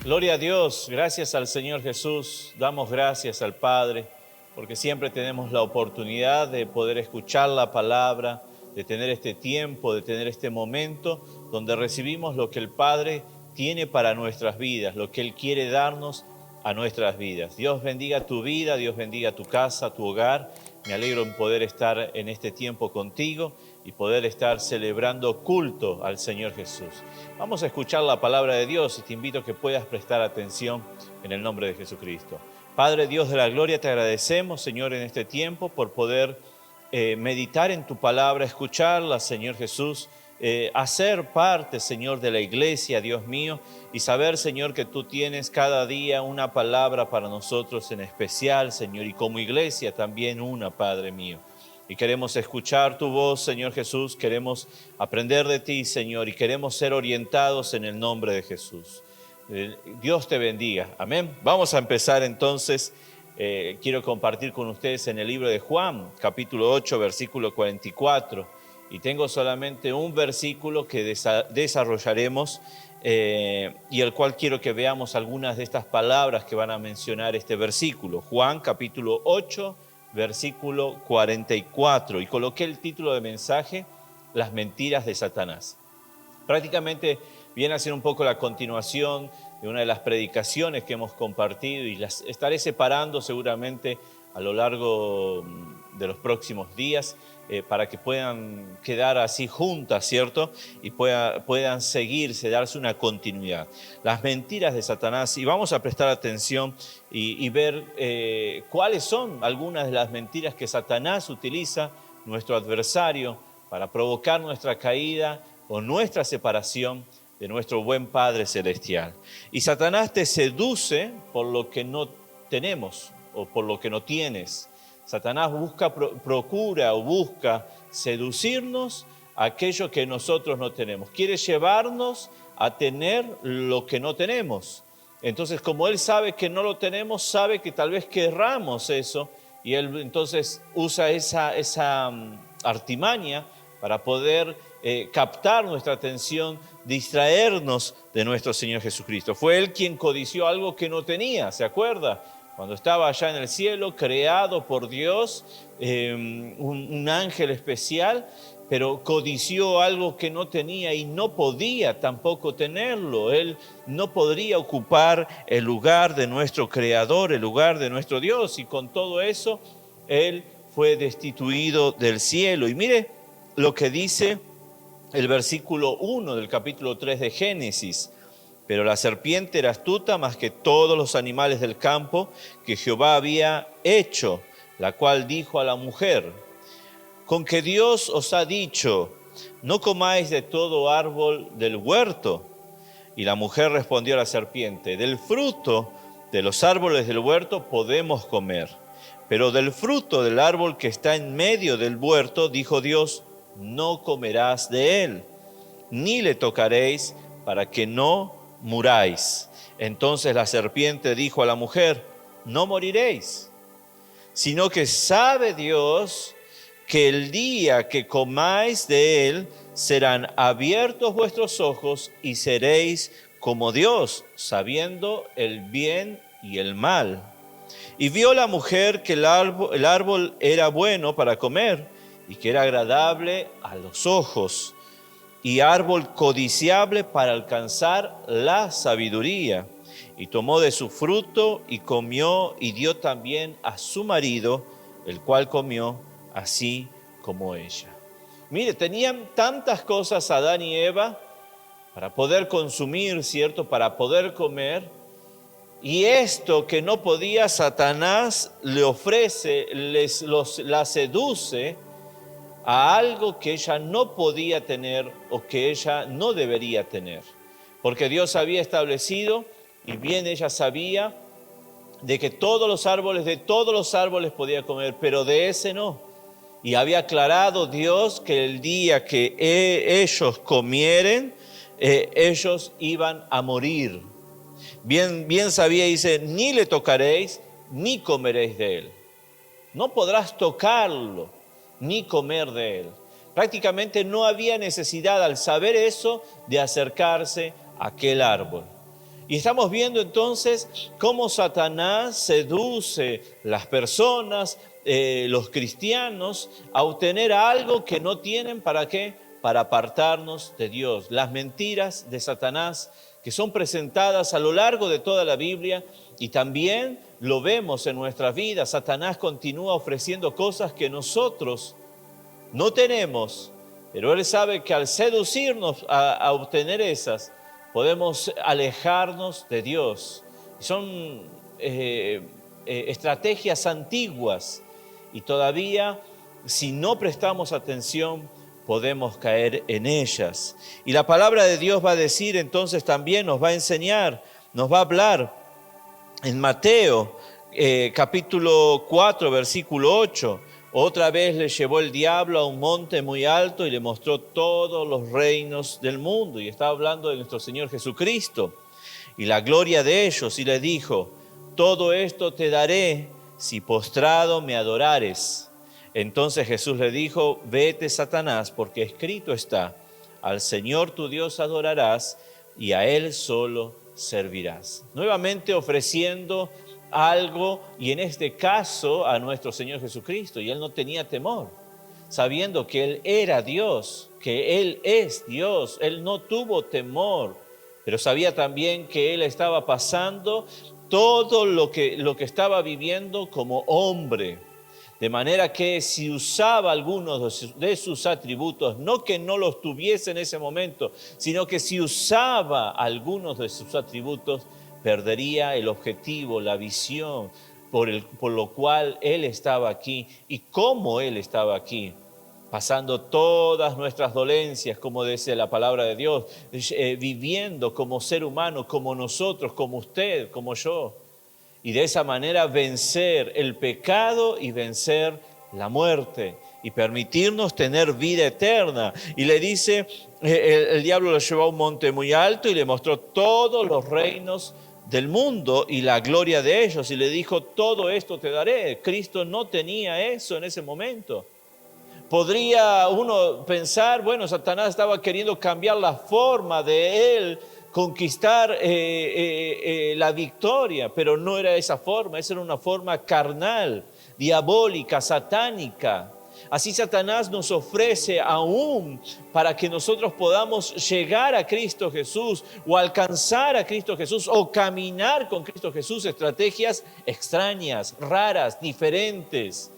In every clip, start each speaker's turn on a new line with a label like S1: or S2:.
S1: Gloria a Dios, gracias al Señor Jesús, damos gracias al Padre, porque siempre tenemos la oportunidad de poder escuchar la palabra, de tener este tiempo, de tener este momento donde recibimos lo que el Padre tiene para nuestras vidas, lo que Él quiere darnos a nuestras vidas. Dios bendiga tu vida, Dios bendiga tu casa, tu hogar. Me alegro en poder estar en este tiempo contigo y poder estar celebrando culto al Señor Jesús. Vamos a escuchar la palabra de Dios y te invito a que puedas prestar atención en el nombre de Jesucristo. Padre Dios de la gloria, te agradecemos, Señor, en este tiempo por poder meditar en tu palabra, escucharla, Señor Jesús, hacer parte, Señor, de la iglesia, Dios mío, y saber, Señor, que tú tienes cada día una palabra para nosotros en especial, Señor, y como iglesia también una, Padre mío. Y queremos escuchar tu voz, Señor Jesús, queremos aprender de ti, Señor, y queremos ser orientados en el nombre de Jesús. Dios te bendiga, amén. Vamos a empezar entonces, quiero compartir con ustedes en el libro de Juan, capítulo 8, versículo 44, y tengo solamente un versículo que desarrollaremos y el cual quiero que veamos algunas de estas palabras que van a mencionar este versículo. Juan, capítulo 8, versículo 44, y coloqué el título de mensaje, Las mentiras de Satanás. Prácticamente viene a ser un poco la continuación de una de las predicaciones que hemos compartido y las estaré separando seguramente a lo largo de los próximos días para que puedan quedar así juntas, ¿cierto? Y puedan seguirse, darse una continuidad. Las mentiras de Satanás, y vamos a prestar atención y ver cuáles son algunas de las mentiras que Satanás utiliza, nuestro adversario, para provocar nuestra caída o nuestra separación de nuestro buen Padre Celestial. Y Satanás te seduce por lo que no tenemos o por lo que no tienes. Satanás procura o busca seducirnos a aquello que nosotros no tenemos. Quiere llevarnos a tener lo que no tenemos. Entonces, como él sabe que no lo tenemos, sabe que tal vez querramos eso, y él entonces usa esa artimaña para poder captar nuestra atención, distraernos de nuestro Señor Jesucristo. Fue Él quien codició algo que no tenía, ¿se acuerda? Cuando estaba allá en el cielo, creado por Dios, un ángel especial, pero codició algo que no tenía y no podía tampoco tenerlo. Él no podría ocupar el lugar de nuestro Creador, el lugar de nuestro Dios, y con todo eso, Él fue destituido del cielo. Y mire lo que dice el versículo 1 del capítulo 3 de Génesis. Pero la serpiente era astuta más que todos los animales del campo que Jehová había hecho, la cual dijo a la mujer: con que Dios os ha dicho, no comáis de todo árbol del huerto. Y la mujer respondió a la serpiente: del fruto de los árboles del huerto podemos comer, pero del fruto del árbol que está en medio del huerto, dijo Dios, no comerás de él, ni le tocaréis para que no muráis. Entonces la serpiente dijo a la mujer: no moriréis, sino que sabe Dios que el día que comáis de él serán abiertos vuestros ojos y seréis como Dios, sabiendo el bien y el mal. Y vio la mujer que el árbol era bueno para comer y que era agradable a los ojos, y árbol codiciable para alcanzar la sabiduría. Y tomó de su fruto y comió, y dio también a su marido, el cual comió así como ella. Mire, tenían tantas cosas Adán y Eva para poder consumir, ¿cierto? Para poder comer. Y esto que no podía, Satanás le ofrece, la seduce a algo que ella no podía tener o que ella no debería tener. Porque Dios había establecido, y bien ella sabía, de que de todos los árboles podía comer, pero de ese no. Y había aclarado Dios que el día que ellos comieren, ellos iban a morir. Bien sabía, dice, ni le tocaréis, ni comeréis de él. No podrás tocarlo, ni comer de él. Prácticamente no había necesidad, al saber eso, de acercarse a aquel árbol. Y estamos viendo entonces cómo Satanás seduce las personas, los cristianos, a obtener algo que no tienen. ¿Para qué? Para apartarnos de Dios. Las mentiras de Satanás que son presentadas a lo largo de toda la Biblia, y también lo vemos en nuestras vidas. Satanás continúa ofreciendo cosas que nosotros no tenemos, pero él sabe que al seducirnos a obtener esas, podemos alejarnos de Dios. Son estrategias antiguas, y todavía, si no prestamos atención, podemos caer en ellas. Y la palabra de Dios va a decir entonces también, nos va a enseñar, nos va a hablar en Mateo capítulo 4, versículo 8. Otra vez le llevó el diablo a un monte muy alto y le mostró todos los reinos del mundo. Y está hablando de nuestro Señor Jesucristo y la gloria de ellos. Y le dijo: todo esto te daré si postrado me adorares. Entonces Jesús le dijo: vete, Satanás, porque escrito está: al Señor tu Dios adorarás y a Él solo servirás. Nuevamente ofreciendo algo, y en este caso a nuestro Señor Jesucristo. Y Él no tenía temor, sabiendo que Él era Dios, que Él es Dios. Él no tuvo temor, pero sabía también que Él estaba pasando todo lo que estaba viviendo como hombre. De manera que si usaba algunos de sus atributos, no que no los tuviese en ese momento, sino que si usaba algunos de sus atributos, perdería el objetivo, la visión por lo cual Él estaba aquí y cómo Él estaba aquí, pasando todas nuestras dolencias, como dice la palabra de Dios, viviendo como ser humano, como nosotros, como usted, como yo. Y de esa manera vencer el pecado y vencer la muerte y permitirnos tener vida eterna. Y le dice, el diablo lo llevó a un monte muy alto y le mostró todos los reinos del mundo y la gloria de ellos. Y le dijo: todo esto te daré. Cristo no tenía eso en ese momento. Podría uno pensar, bueno, Satanás estaba queriendo cambiar la forma de él conquistar la victoria, pero no era esa forma. Esa era una forma carnal, diabólica, satánica. Así Satanás nos ofrece aún para que nosotros podamos llegar a Cristo Jesús o alcanzar a Cristo Jesús o caminar con Cristo Jesús, estrategias extrañas, raras, diferentes,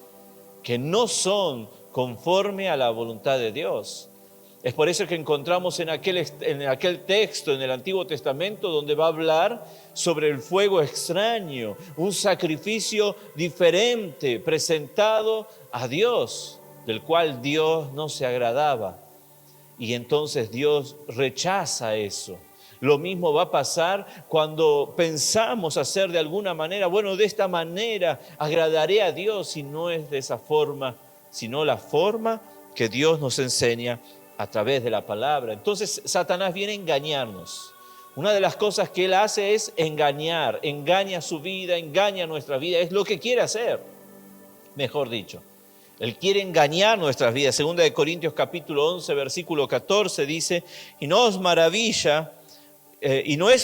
S1: que no son conforme a la voluntad de Dios. Es por eso que encontramos en aquel texto en el Antiguo Testamento donde va a hablar sobre el fuego extraño, un sacrificio diferente presentado a Dios, del cual Dios no se agradaba. Y entonces Dios rechaza eso. Lo mismo va a pasar cuando pensamos hacer de alguna manera, bueno, de esta manera agradaré a Dios, y no es de esa forma, sino la forma que Dios nos enseña a través de la palabra. Entonces Satanás viene a engañarnos. Una de las cosas que él hace es engañar, engaña su vida, engaña nuestra vida, es lo que quiere hacer, mejor dicho. Él quiere engañar nuestras vidas. Segunda de Corintios capítulo 11, versículo 14 dice: y no es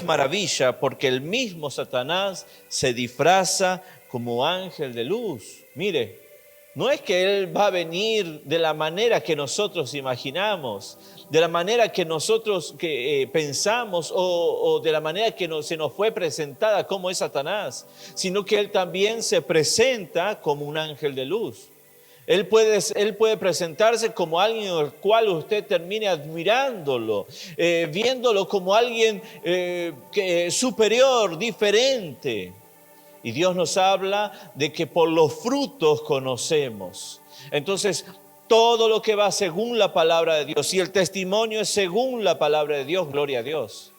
S1: maravilla, porque el mismo Satanás se disfraza como ángel de luz. Mire, no es que Él va a venir de la manera que nosotros imaginamos, de la manera que nosotros pensamos o de la manera que se nos fue presentada como es Satanás, sino que Él también se presenta como un ángel de luz. Él puede presentarse como alguien al cual usted termine admirándolo, viéndolo como alguien superior, diferente. Y Dios nos habla de que por los frutos conocemos. Entonces, todo lo que va según la palabra de Dios, y el testimonio es según la palabra de Dios, gloria a Dios.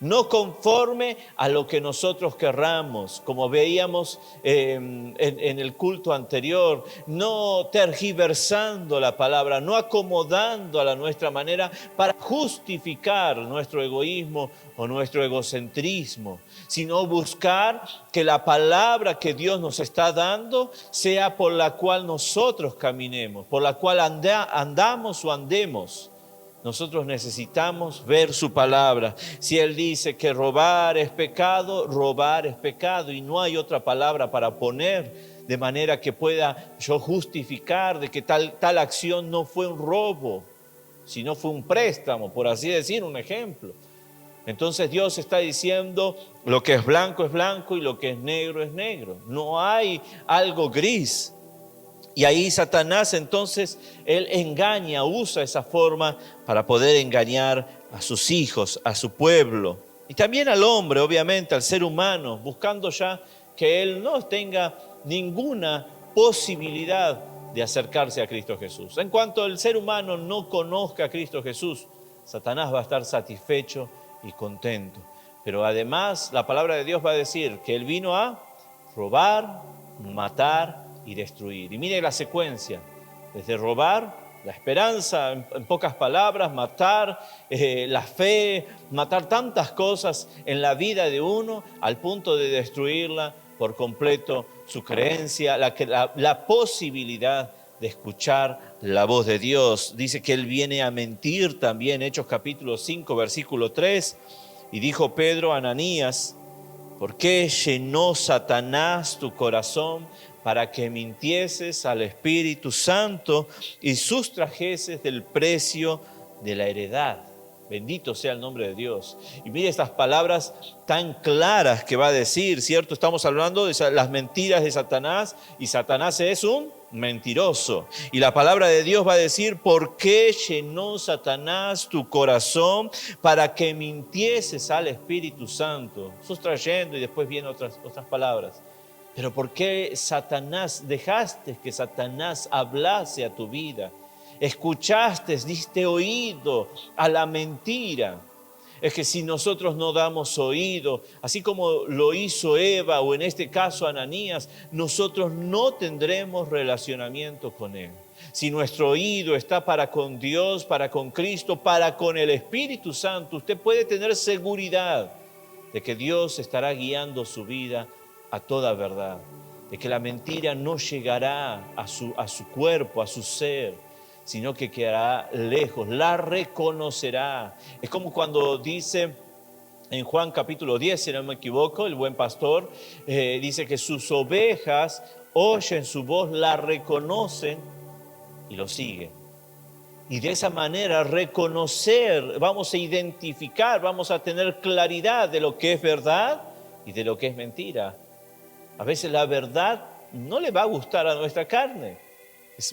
S1: No conforme a lo que nosotros querramos, como veíamos en el culto anterior, no tergiversando la palabra, no acomodando a la nuestra manera para justificar nuestro egoísmo o nuestro egocentrismo, sino buscar que la palabra que Dios nos está dando sea por la cual nosotros caminemos, por la cual andamos o andemos. nosotros necesitamos ver su palabra. Si Él dice que robar es pecado y no hay otra palabra para poner de manera que pueda yo justificar de que tal acción no fue un robo, sino fue un préstamo, por así decir, un ejemplo. Entonces Dios está diciendo lo que es blanco y lo que es negro. No hay algo gris. Y ahí Satanás entonces, él engaña, usa esa forma para poder engañar a sus hijos, a su pueblo. Y también al hombre, obviamente, al ser humano, buscando ya que él no tenga ninguna posibilidad de acercarse a Cristo Jesús. En cuanto el ser humano no conozca a Cristo Jesús, Satanás va a estar satisfecho y contento. Pero además la palabra de Dios va a decir que Él vino a robar, matar y destruir. Y mire la secuencia, desde robar, la esperanza, en pocas palabras, matar la fe, matar tantas cosas en la vida de uno al punto de destruirla por completo, su creencia, la posibilidad de escuchar la voz de Dios. Dice que Él viene a mentir también, Hechos capítulo 5, versículo 3, y dijo Pedro a Ananías: ¿por qué llenó Satanás tu corazón para que mintieses al Espíritu Santo y sustrajeses del precio de la heredad? Bendito sea el nombre de Dios. Y mire estas palabras tan claras que va a decir, ¿cierto? Estamos hablando de las mentiras de Satanás y Satanás es un mentiroso. Y la palabra de Dios va a decir: ¿por qué llenó Satanás tu corazón para que mintieses al Espíritu Santo? Sustrayendo, y después vienen otras palabras. Pero ¿por qué dejaste que Satanás hablase a tu vida? Escuchaste, diste oído a la mentira. Es que si nosotros no damos oído, así como lo hizo Eva o en este caso Ananías, nosotros no tendremos relacionamiento con Él. Si nuestro oído está para con Dios, para con Cristo, para con el Espíritu Santo, usted puede tener seguridad de que Dios estará guiando su vida a toda verdad, de que la mentira no llegará a su cuerpo, a su ser, sino que quedará lejos, la reconocerá. Es como cuando dice en Juan capítulo 10, si no me equivoco, el buen pastor dice que sus ovejas oyen su voz, la reconocen y lo siguen. Y de esa manera reconocer, vamos a identificar, vamos a tener claridad de lo que es verdad y de lo que es mentira. A veces la verdad no le va a gustar a nuestra carne.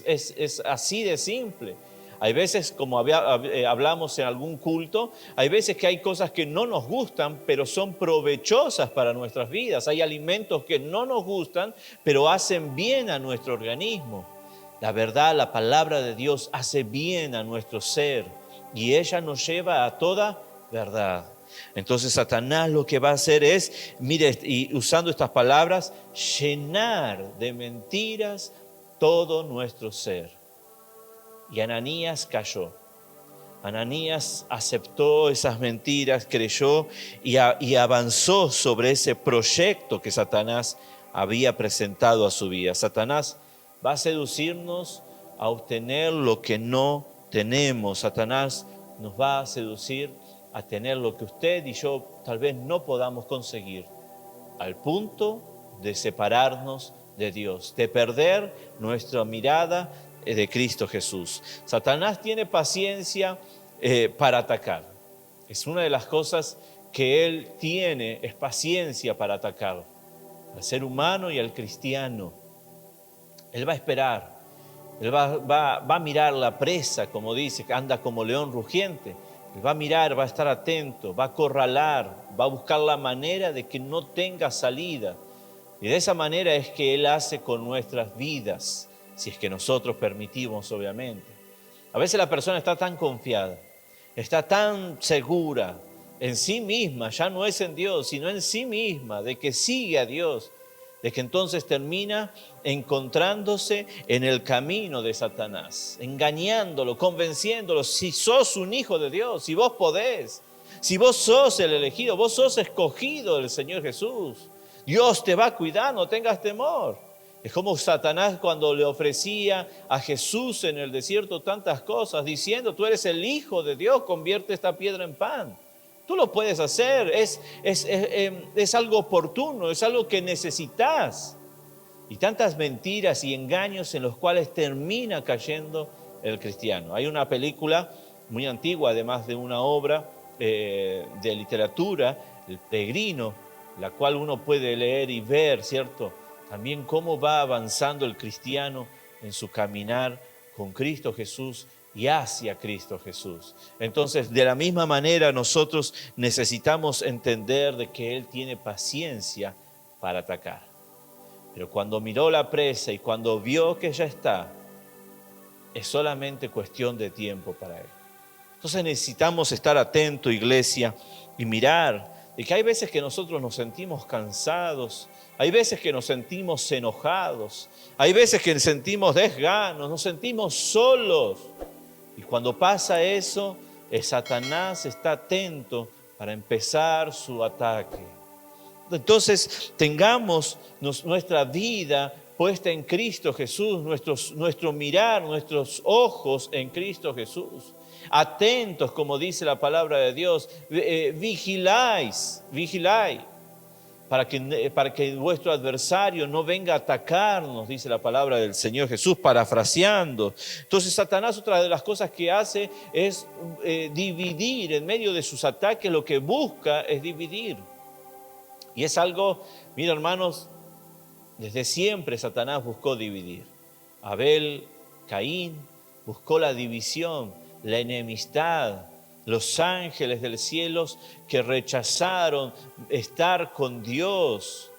S1: Es así de simple. Hay veces, como hablamos en algún culto, hay veces que hay cosas que no nos gustan, pero son provechosas para nuestras vidas. Hay alimentos que no nos gustan, pero hacen bien a nuestro organismo. La verdad, la palabra de Dios hace bien a nuestro ser y ella nos lleva a toda verdad. Entonces Satanás lo que va a hacer es, mire, y usando estas palabras, llenar de mentiras todo nuestro ser. Y Ananías cayó. Ananías aceptó esas mentiras, creyó y avanzó sobre ese proyecto que Satanás había presentado a su vida. Satanás va a seducirnos a obtener lo que no tenemos. Satanás nos va a seducir a tener lo que usted y yo tal vez no podamos conseguir, al punto de separarnos de Dios, de perder nuestra mirada de Cristo Jesús. Satanás tiene paciencia para atacar. Es una de las cosas que él tiene, es paciencia para atacar al ser humano y al cristiano. Él va a esperar, él va a mirar la presa, como dice, que anda como león rugiente. Él va a mirar, va a estar atento, va a acorralar, va a buscar la manera de que no tenga salida. Y de esa manera es que Él hace con nuestras vidas, si es que nosotros permitimos, obviamente. A veces la persona está tan confiada, está tan segura en sí misma, ya no es en Dios, sino en sí misma, de que sigue a Dios, de que entonces termina encontrándose en el camino de Satanás, engañándolo, convenciéndolo. Si sos un hijo de Dios, si vos podés, si vos sos el elegido, vos sos escogido del Señor Jesús, Dios te va a cuidar, no tengas temor. Es como Satanás cuando le ofrecía a Jesús en el desierto tantas cosas, diciendo, tú eres el Hijo de Dios, convierte esta piedra en pan. Tú lo puedes hacer, es algo oportuno, es algo que necesitas. Y tantas mentiras y engaños en los cuales termina cayendo el cristiano. Hay una película muy antigua, además de una obra de literatura, El Peregrino, la cual uno puede leer y ver, ¿cierto? También cómo va avanzando el cristiano en su caminar con Cristo Jesús y hacia Cristo Jesús. Entonces, de la misma manera, nosotros necesitamos entender de que Él tiene paciencia para atacar. Pero cuando miró la presa y cuando vio que ya está, es solamente cuestión de tiempo para Él. Entonces necesitamos estar atentos, iglesia, y mirar de que hay veces que nosotros nos sentimos cansados, hay veces que nos sentimos enojados, hay veces que nos sentimos desganos, nos sentimos solos. Y cuando pasa eso, Satanás está atento para empezar su ataque. Entonces tengamos nuestra vida puesta en Cristo Jesús, nuestro mirar, nuestros ojos en Cristo Jesús. Atentos, como dice la palabra de Dios, vigiláis, para que vuestro adversario no venga a atacarnos, dice la palabra del Señor Jesús, parafraseando. Entonces Satanás, otra de las cosas que hace es dividir. En medio de sus ataques lo que busca es dividir. Y es algo, mira hermanos, desde siempre Satanás buscó dividir. Abel, Caín, buscó la división, la enemistad. Los ángeles del cielo que rechazaron estar con Dios,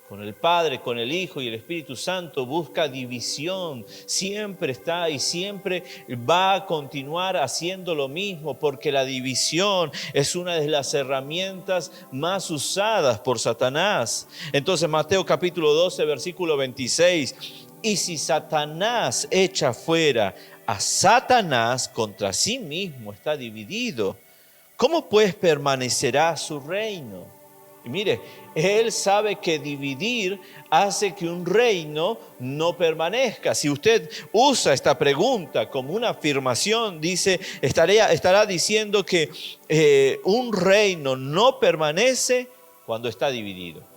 S1: con el Padre, con el Hijo y el Espíritu Santo, busca división. Siempre está y siempre va a continuar haciendo lo mismo, porque la división es una de las herramientas más usadas por Satanás. Entonces, Mateo capítulo 12, versículo 26. Y si Satanás echa fuera a Satanás, contra sí mismo está dividido. ¿Cómo pues permanecerá su reino? Y mire, él sabe que dividir hace que un reino no permanezca. Si usted usa esta pregunta como una afirmación, estará diciendo que un reino no permanece cuando está dividido.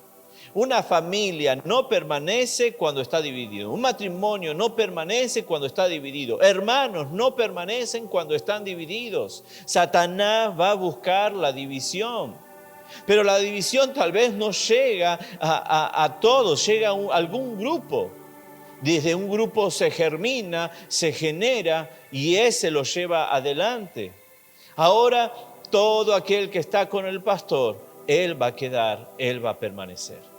S1: Una familia no permanece cuando está dividido. Un matrimonio no permanece cuando está dividido. Hermanos no permanecen cuando están divididos. Satanás va a buscar la división. Pero la división tal vez no llega a todos, llega a algún grupo. Desde un grupo se germina, se genera y ese lo lleva adelante. Ahora todo aquel que está con el pastor, él va a quedar, él va a permanecer.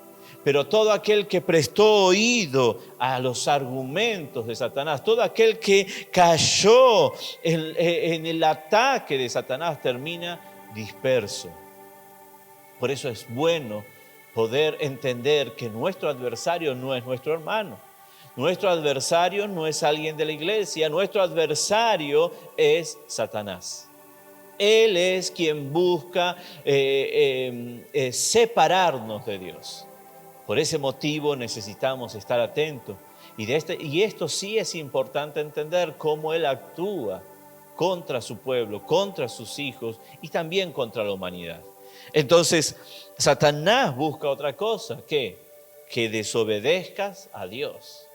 S1: Pero todo aquel que prestó oído a los argumentos de Satanás, todo aquel que cayó en el ataque de Satanás termina disperso. Por eso es bueno poder entender que nuestro adversario no es nuestro hermano. Nuestro adversario no es alguien de la iglesia, nuestro adversario es Satanás. Él es quien busca separarnos de Dios. Por ese motivo necesitamos estar atentos. Y esto sí es importante entender cómo Él actúa contra su pueblo, contra sus hijos y también contra la humanidad. Entonces, Satanás busca otra cosa, ¿qué? Que desobedezcas a Dios.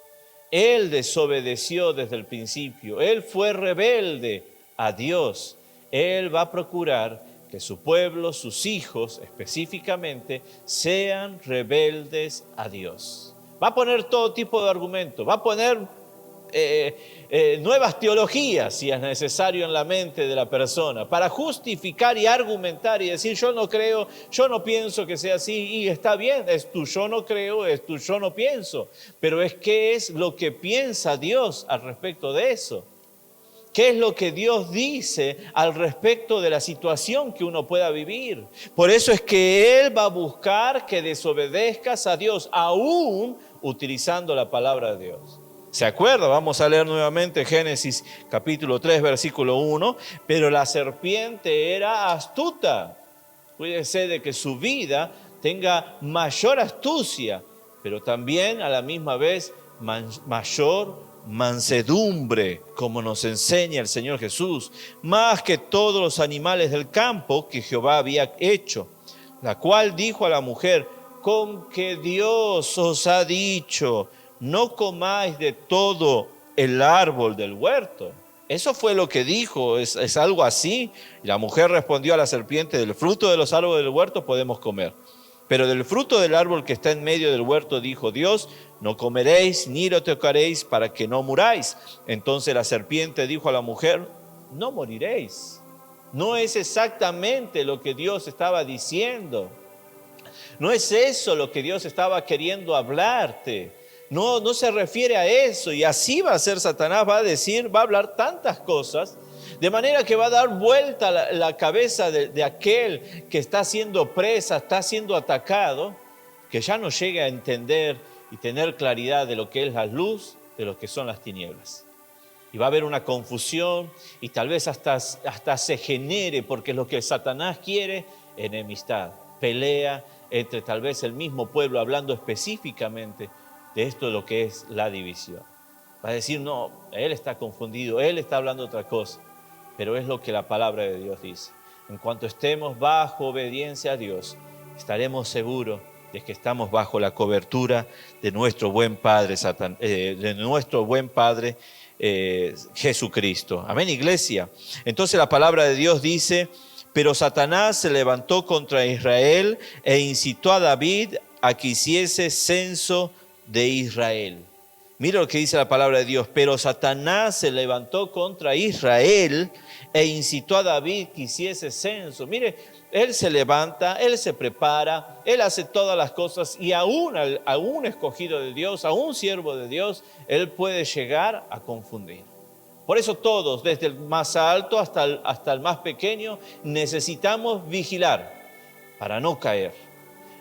S1: Él desobedeció desde el principio, él fue rebelde a Dios. Él va a procurar que su pueblo, sus hijos específicamente, sean rebeldes a Dios. Va a poner todo tipo de argumentos, va a poner nuevas teologías, si es necesario, en la mente de la persona, para justificar y argumentar y decir, yo no creo, yo no pienso que sea así, y está bien, es tu yo no creo, es tu yo no pienso, pero ¿qué es lo que piensa Dios al respecto de eso? ¿Qué es lo que Dios dice al respecto de la situación que uno pueda vivir? Por eso es que Él va a buscar que desobedezcas a Dios, aún utilizando la palabra de Dios. ¿Se acuerda? Vamos a leer nuevamente Génesis capítulo 3, versículo 1. Pero la serpiente era astuta. Cuídese de que su vida tenga mayor astucia pero también a la misma vez mayor mansedumbre, como nos enseña el Señor Jesús, más que todos los animales del campo que Jehová había hecho, la cual dijo a la mujer: con que Dios os ha dicho, no comáis de todo el árbol del huerto. Eso fue lo que dijo, es algo así. Y la mujer respondió a la serpiente: del fruto de los árboles del huerto podemos comer, pero del fruto del árbol que está en medio del huerto dijo Dios: no comeréis ni lo tocaréis para que no muráis. Entonces la serpiente dijo a la mujer: no moriréis. No es exactamente lo que Dios estaba diciendo. No es eso lo que Dios estaba queriendo hablarte. No se refiere a eso. Y así va a ser Satanás, va a hablar tantas cosas, de manera que va a dar vuelta la cabeza de aquel que está siendo presa, está siendo atacado, que ya no llegue a entender y tener claridad de lo que es la luz, de lo que son las tinieblas. Y va a haber una confusión y tal vez hasta se genere, porque lo que Satanás quiere, enemistad, pelea entre tal vez el mismo pueblo, hablando específicamente de esto, de lo que es la división. Va a decir: no, él está confundido, él está hablando otra cosa. Pero es lo que la palabra de Dios dice. En cuanto estemos bajo obediencia a Dios, estaremos seguros de que estamos bajo la cobertura de nuestro buen Padre, Jesucristo. Amén, iglesia. Entonces la palabra de Dios dice: pero Satanás se levantó contra Israel e incitó a David a que hiciese censo de Israel. Mira lo que dice la palabra de Dios: pero Satanás se levantó contra Israel e incitó a David que hiciese censo. Mire, él se levanta, él se prepara, él hace todas las cosas, y a un escogido de Dios, a un siervo de Dios, él puede llegar a confundir. Por eso todos, desde el más alto hasta el más pequeño, necesitamos vigilar para no caer,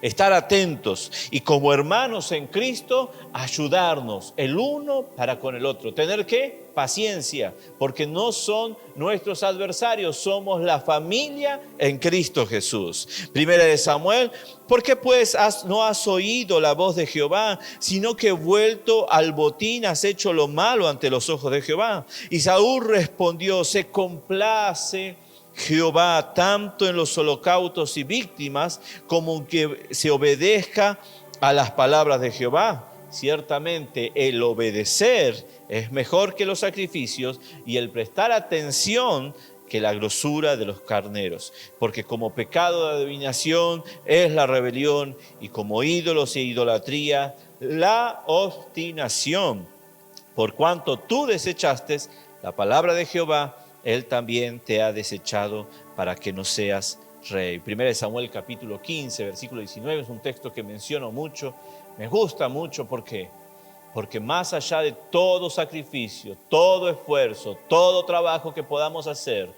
S1: estar atentos y, como hermanos en Cristo, ayudarnos el uno para con el otro. ¿Tener qué? Paciencia, porque no son nuestros adversarios, somos la familia en Cristo Jesús. Primera de Samuel: ¿por qué pues no has oído la voz de Jehová, sino que vuelto al botín has hecho lo malo ante los ojos de Jehová? Y Saúl respondió: se complace Jehová tanto en los holocaustos y víctimas como que se obedezca a las palabras de Jehová. Ciertamente el obedecer es mejor que los sacrificios, y el prestar atención que la grosura de los carneros. Porque como pecado de adivinación es la rebelión, y como ídolos e idolatría la obstinación. Por cuanto tú desechaste la palabra de Jehová, él también te ha desechado para que no seas rey. Primera de Samuel capítulo 15, versículo 19, es un texto que menciono mucho. Me gusta mucho, ¿por qué? Porque más allá de todo sacrificio, todo esfuerzo, todo trabajo que podamos hacer,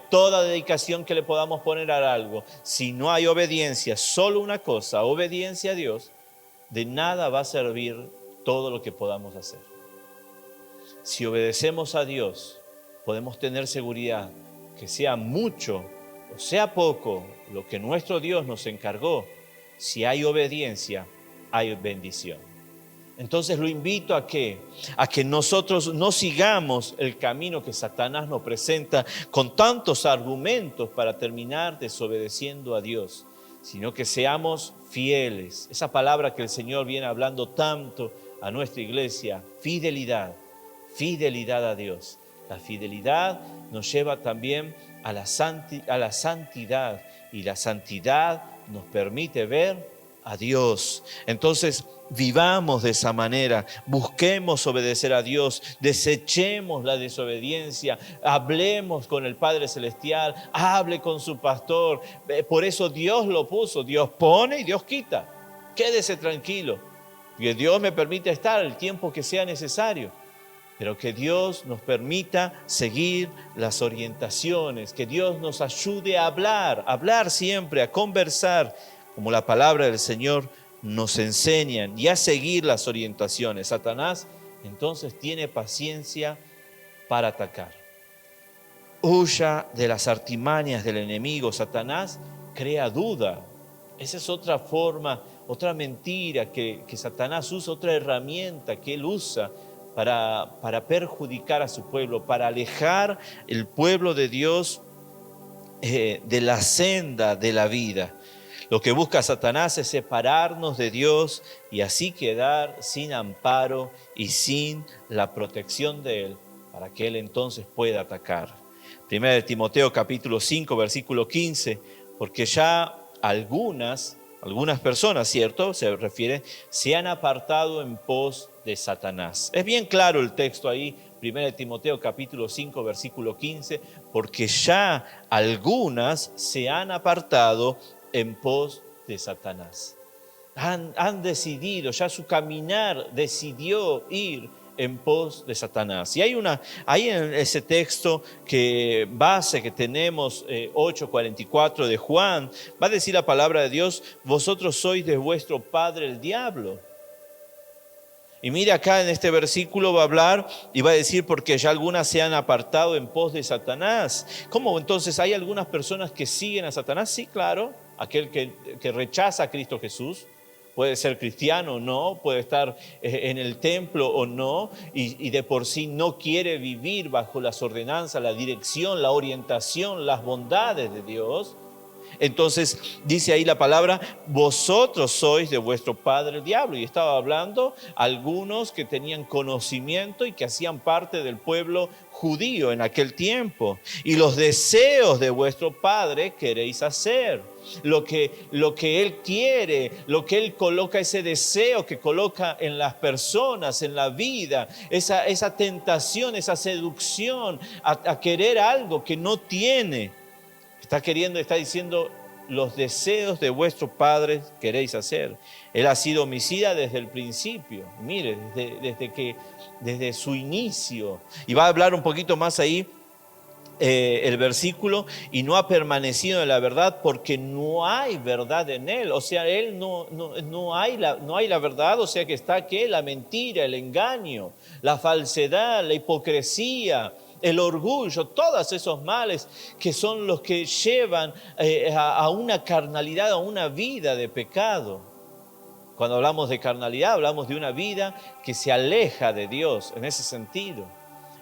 S1: toda dedicación que le podamos poner a algo, si no hay obediencia, solo una cosa, obediencia a Dios, de nada va a servir todo lo que podamos hacer. Si obedecemos a Dios, podemos tener seguridad que sea mucho o sea poco lo que nuestro Dios nos encargó. Si hay obediencia, hay bendición. Entonces lo invito a que nosotros no sigamos el camino que Satanás nos presenta con tantos argumentos para terminar desobedeciendo a Dios, sino que seamos fieles. Esa palabra que el Señor viene hablando tanto a nuestra iglesia: fidelidad, fidelidad a Dios. La fidelidad nos lleva también a la santidad, y la santidad nos permite ver a Dios. Entonces, vivamos de esa manera, busquemos obedecer a Dios, desechemos la desobediencia, hablemos con el Padre Celestial, hable con su pastor. Por eso Dios lo puso, Dios pone y Dios quita. Quédese tranquilo, que Dios me permite estar el tiempo que sea necesario, pero que Dios nos permita seguir las orientaciones, que Dios nos ayude a hablar siempre, a conversar, como la palabra del Señor nos enseña, y a seguir las orientaciones. Satanás entonces tiene paciencia para atacar. Huya de las artimañas del enemigo. Satanás crea duda. Esa es otra forma otra mentira que Satanás usa, otra herramienta que él usa para perjudicar a su pueblo, para alejar el pueblo de Dios de la senda de la vida. Lo que busca Satanás es separarnos de Dios y así quedar sin amparo y sin la protección de Él, para que Él entonces pueda atacar. Primera de Timoteo capítulo 5, versículo 15, porque ya algunas personas, ¿cierto? Se refiere, se han apartado en pos de Satanás. Es bien claro el texto ahí, Primera de Timoteo capítulo 5, versículo 15, porque ya algunas se han apartado en pos de Satanás. Han decidido, ya su caminar decidió ir en pos de Satanás. Y hay en ese texto base que tenemos, 8:44 de Juan, va a decir la palabra de Dios, vosotros sois de vuestro padre el diablo. Y mira acá en este versículo va a hablar y va a decir porque ya algunas se han apartado en pos de Satanás. ¿Cómo entonces hay algunas personas que siguen a Satanás? Sí, claro, aquel que rechaza a Cristo Jesús. Puede ser cristiano o no, puede estar en el templo o no, y de por sí no quiere vivir bajo las ordenanzas, la dirección, la orientación, las bondades de Dios. Entonces dice ahí la palabra, vosotros sois de vuestro padre el diablo. Y estaba hablando algunos que tenían conocimiento y que hacían parte del pueblo judío en aquel tiempo. Y los deseos de vuestro padre queréis hacer. Lo que Él quiere, lo que Él coloca, ese deseo que coloca en las personas, en la vida, esa tentación, esa seducción a querer algo que no tiene. Está diciendo, los deseos de vuestros padres queréis hacer. Él ha sido homicida desde el principio, mire, desde su inicio. Y va a hablar un poquito más ahí el versículo, y no ha permanecido en la verdad porque no hay verdad en él. O sea, él no hay la verdad, o sea que está ¿qué? La mentira, el engaño, la falsedad, la hipocresía, el orgullo, todos esos males que son los que llevan a una carnalidad, a una vida de pecado. Cuando hablamos de carnalidad, hablamos de una vida que se aleja de Dios, en ese sentido.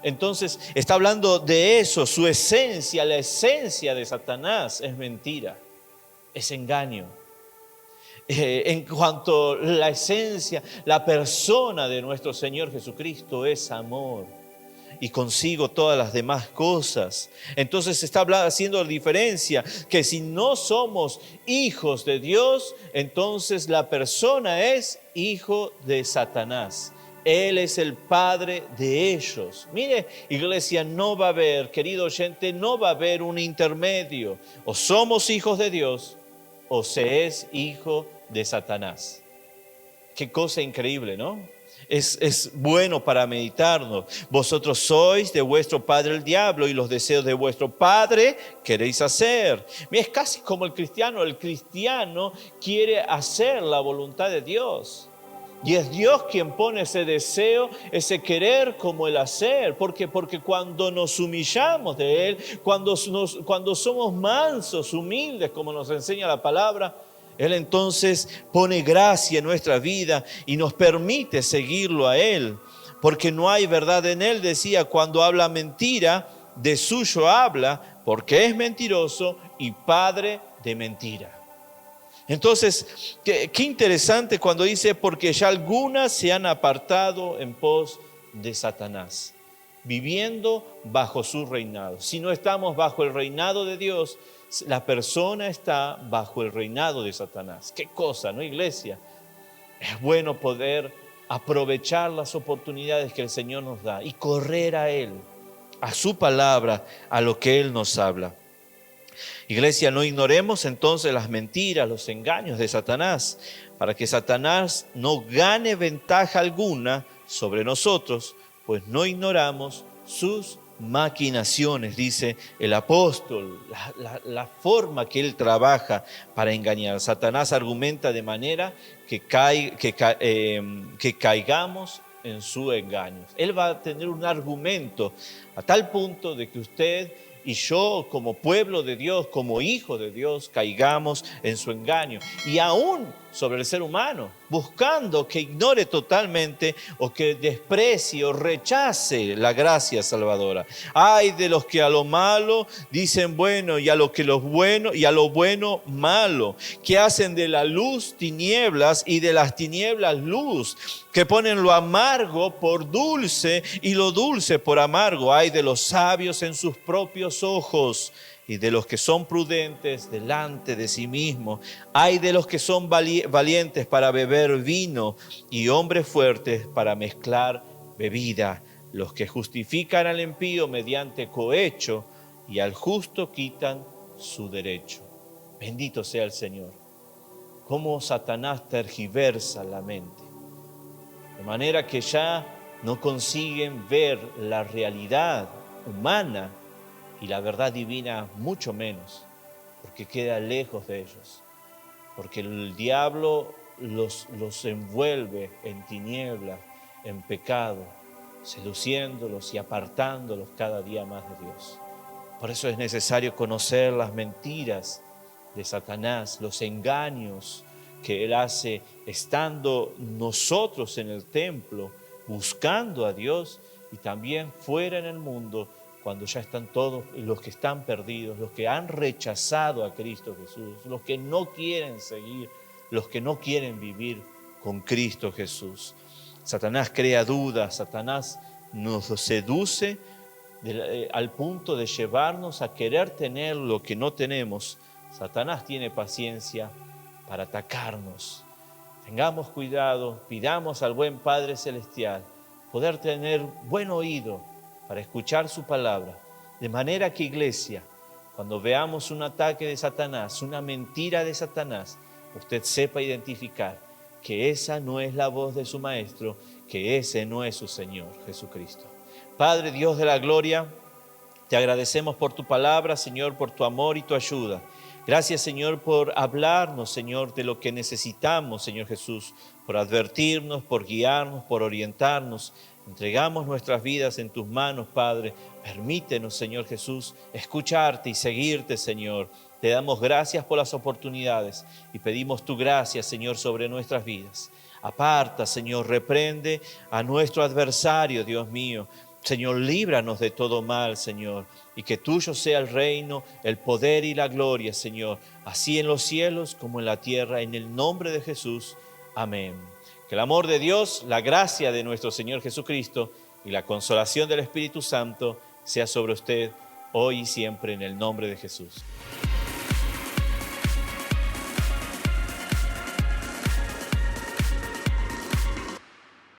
S1: Entonces, está hablando de eso, su esencia, la esencia de Satanás es mentira, es engaño. En cuanto a la esencia, la persona de nuestro Señor Jesucristo es amor. Y consigo todas las demás cosas. Entonces está haciendo la diferencia, que si no somos hijos de Dios, entonces la persona es hijo de Satanás. Él es el padre de ellos. Mire, iglesia, no va a haber, querido oyente, no va a haber un intermedio. O somos hijos de Dios, o se es hijo de Satanás. Qué cosa increíble, ¿no? Es bueno para meditarnos. Vosotros sois de vuestro padre el diablo y los deseos de vuestro padre queréis hacer. Es casi como el cristiano. El cristiano quiere hacer la voluntad de Dios. Y es Dios quien pone ese deseo, ese querer como el hacer. Porque cuando nos humillamos de Él, cuando somos mansos, humildes, como nos enseña la palabra, Él entonces pone gracia en nuestra vida y nos permite seguirlo a Él. Porque no hay verdad en Él, decía, cuando habla mentira, de suyo habla, porque es mentiroso y padre de mentira. Entonces, qué interesante cuando dice, porque ya algunas se han apartado en pos de Satanás, viviendo bajo su reinado. Si no estamos bajo el reinado de Dios, la persona está bajo el reinado de Satanás. Qué cosa, ¿no, iglesia? Es bueno poder aprovechar las oportunidades que el Señor nos da y correr a Él, a su palabra, a lo que Él nos habla. Iglesia, no ignoremos entonces las mentiras, los engaños de Satanás, para que Satanás no gane ventaja alguna sobre nosotros, pues no ignoramos sus maquinaciones, dice el apóstol, la forma que él trabaja para engañar. Satanás argumenta de manera que caigamos en su engaño. Él va a tener un argumento a tal punto de que usted y yo, como pueblo de Dios, como hijo de Dios, caigamos en su engaño. Y aún sobre el ser humano, buscando que ignore totalmente o que desprecie o rechace la gracia salvadora. Ay de los que a lo malo dicen bueno y a lo bueno malo, que hacen de la luz tinieblas y de las tinieblas luz, que ponen lo amargo por dulce y lo dulce por amargo. Ay de los sabios en sus propios ojos y de los que son prudentes delante de sí mismos. Ay de los que son valientes para beber vino y hombres fuertes para mezclar bebida, los que justifican al impío mediante cohecho y al justo quitan su derecho. Bendito sea el Señor. Cómo Satanás tergiversa la mente, de manera que ya no consiguen ver la realidad humana y la verdad divina mucho menos, porque queda lejos de ellos, porque el diablo los envuelve en tinieblas, en pecado, seduciéndolos y apartándolos cada día más de Dios. Por eso es necesario conocer las mentiras de Satanás, los engaños que él hace estando nosotros en el templo, buscando a Dios, y también fuera en el mundo, cuando ya están todos los que están perdidos, los que han rechazado a Cristo Jesús, los que no quieren seguir, los que no quieren vivir con Cristo Jesús. Satanás crea dudas, Satanás nos seduce al punto de llevarnos a querer tener lo que no tenemos. Satanás tiene paciencia para atacarnos. Tengamos cuidado, pidamos al buen Padre Celestial poder tener buen oído para escuchar su palabra, de manera que, iglesia, cuando veamos un ataque de Satanás, una mentira de Satanás, usted sepa identificar que esa no es la voz de su Maestro, que ese no es su Señor Jesucristo. Padre Dios de la gloria, te agradecemos por tu palabra, Señor, por tu amor y tu ayuda. Gracias, Señor, por hablarnos, Señor, de lo que necesitamos, Señor Jesús, por advertirnos, por guiarnos, por orientarnos. Entregamos nuestras vidas en tus manos, Padre. Permítenos, Señor Jesús, escucharte y seguirte, Señor. Te damos gracias por las oportunidades y pedimos tu gracia, Señor, sobre nuestras vidas. Aparta, Señor, reprende a nuestro adversario, Dios mío. Señor, líbranos de todo mal, Señor, y que tuyo sea el reino, el poder y la gloria, Señor, así en los cielos como en la tierra, en el nombre de Jesús. Amén. Que el amor de Dios, la gracia de nuestro Señor Jesucristo y la consolación del Espíritu Santo sea sobre usted hoy y siempre en el nombre de Jesús.